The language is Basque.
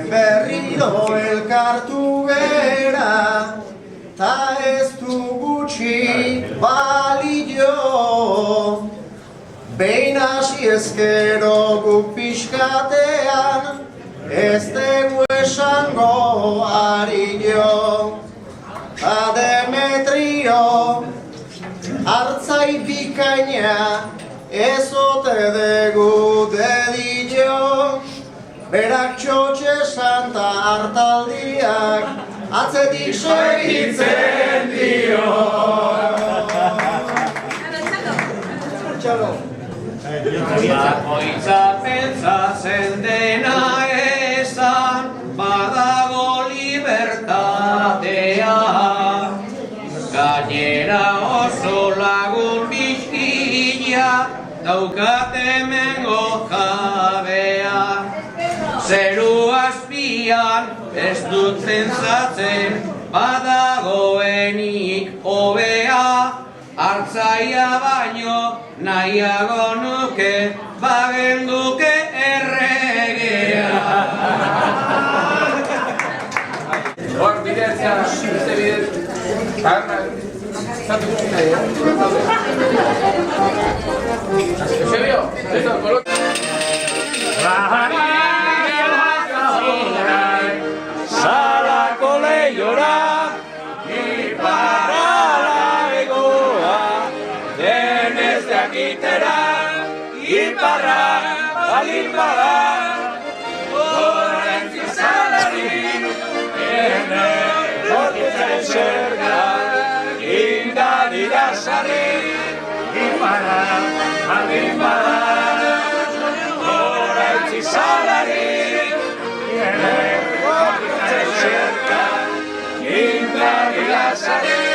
berriro elkartu gera, ta ez du gutxi balio. Behin hasi ezkero guk pixkatean, ez dugu esango arillo. Demetrio, hartzai bikaina, ez ote dugu dedillo. Berak txotxe santa hartaldiak, atzetik segitzen dio. Bakoitza pentsatzen dena esan, badago libertatea. Gainera oso lagun bizkila, daukate hemengo jabea. Zeru azpian ez dut pentsatzen, badagoenik hobea. Hartzaia baino nahiago nuke, bagenduke erregea. Hor, bideatzea, beste bidez, taberna, zatu gutxi nahi, Eusebio, listo, kolok. Salako lehiora, iparra balin bada, horrentzi salari, ene bortitzen zerga, indan idazari, iparra balin bada, horrentzi salari, ene bortitzen zerga, indan idazari.